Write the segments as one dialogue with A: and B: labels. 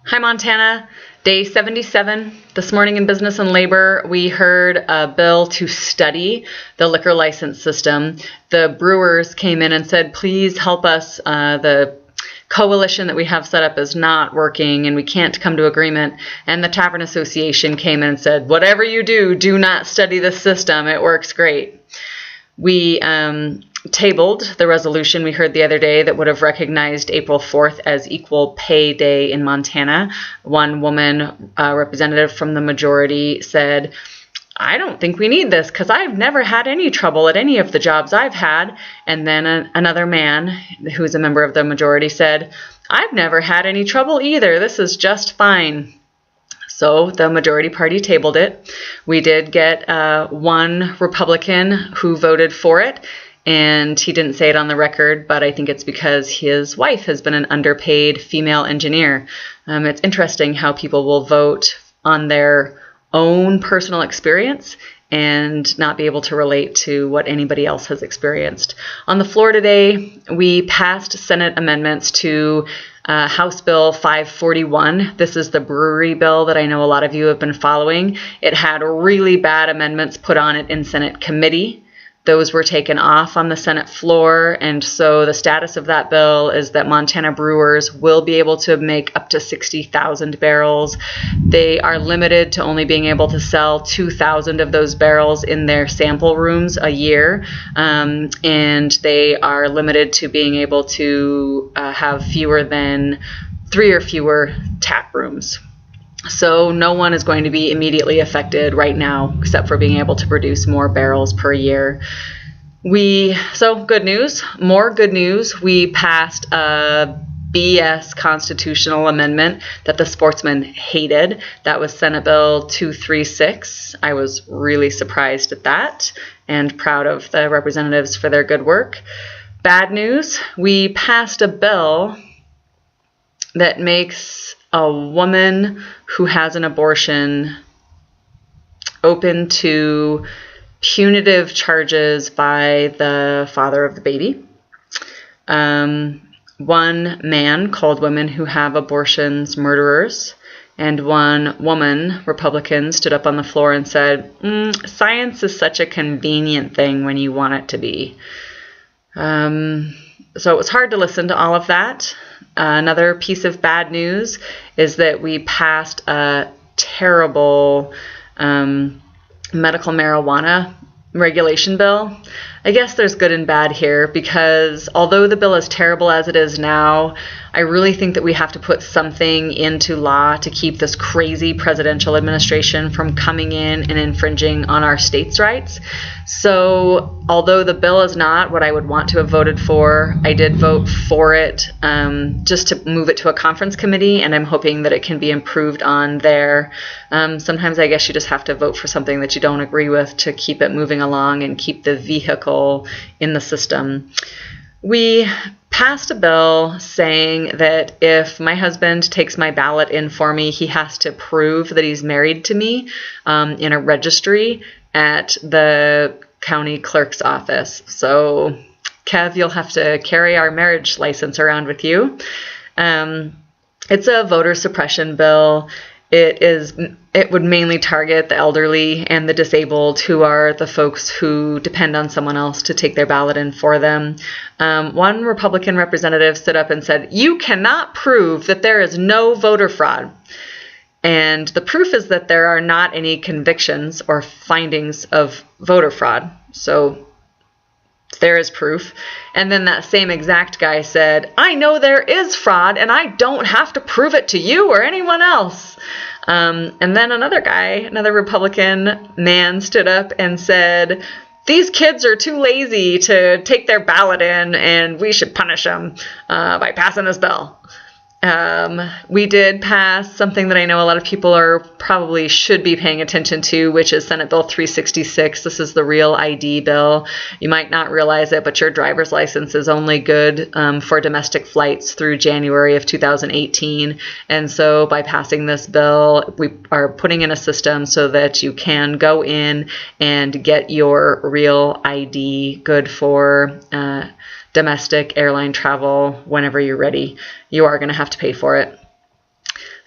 A: Hi, Montana. Day 77. This morning in Business and Labor, we heard a bill to study the liquor license system. The brewers came in and said, please help us. The coalition that we have set up is not working and we can't come to agreement. And the Tavern Association came in and said, whatever you do, do not study the system. It works great. We tabled the resolution we heard the other day that would have recognized April 4th as Equal Pay Day in Montana. One woman, representative from the majority, said, I don't think we need this because I've never had any trouble at any of the jobs I've had. And then another man who's a member of the majority said, I've never had any trouble either. This is just fine. So the majority party tabled it. We did get one Republican who voted for it, and he didn't say it on the record, but I think it's because his wife has been an underpaid female engineer. It's interesting how people will vote on their own personal experience and not be able to relate to what anybody else has experienced. On the floor today, we passed Senate amendments to House Bill 541. This is the brewery bill that I know a lot of you have been following. It had really bad amendments put on it in Senate committee. Those were taken off on the Senate floor, and so the status of that bill is that Montana brewers will be able to make up to 60,000 barrels. They are limited to only being able to sell 2,000 of those barrels in their sample rooms a year, and they are limited to being able to have fewer than 3 or fewer tap rooms. So no one is going to be immediately affected right now, except for being able to produce more barrels per year. So good news, more good news. We passed a BS constitutional amendment that the sportsmen hated. That was Senate Bill 236. I was really surprised at that and proud of the representatives for their good work. Bad news, we passed a bill that makes a woman who has an abortion open to punitive charges by the father of the baby. One man called women who have abortions murderers, and one woman, Republican, stood up on the floor and said, science is such a convenient thing when you want it to be. So it was hard to listen to all of that. Another piece of bad news is that we passed a terrible medical marijuana regulation bill. I guess there's good and bad here because although the bill is terrible as it is now, I really think that we have to put something into law to keep this crazy presidential administration from coming in and infringing on our states' rights. So although the bill is not what I would want to have voted for, I did vote for it just to move it to a conference committee, and I'm hoping that it can be improved on there. Sometimes I guess you just have to vote for something that you don't agree with to keep it moving along and keep the vehicle in the system. We passed a bill saying that if my husband takes my ballot in for me, he has to prove that he's married to me in a registry at the county clerk's office. So, Kev, you'll have to carry our marriage license around with you. It's a voter suppression bill. It would mainly target the elderly and the disabled, who are the folks who depend on someone else to take their ballot in for them. One Republican representative stood up and said, you cannot prove that there is no voter fraud. And the proof is that there are not any convictions or findings of voter fraud. So there is proof. And then that same exact guy said, I know there is fraud and I don't have to prove it to you or anyone else. And then another Republican man stood up and said, these kids are too lazy to take their ballot in and we should punish them by passing this bill. We did pass something that I know a lot of people probably should be paying attention to, which is Senate Bill 366. This is the Real ID bill. You might not realize it, but your driver's license is only good for domestic flights through January of 2018. And so by passing this bill, we are putting in a system so that you can go in and get your Real ID good for domestic airline travel whenever you're ready. You are going to have to pay for it.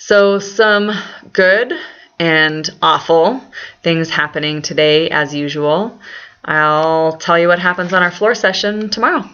A: So some good and awful things happening today as usual. I'll tell you what happens on our floor session tomorrow.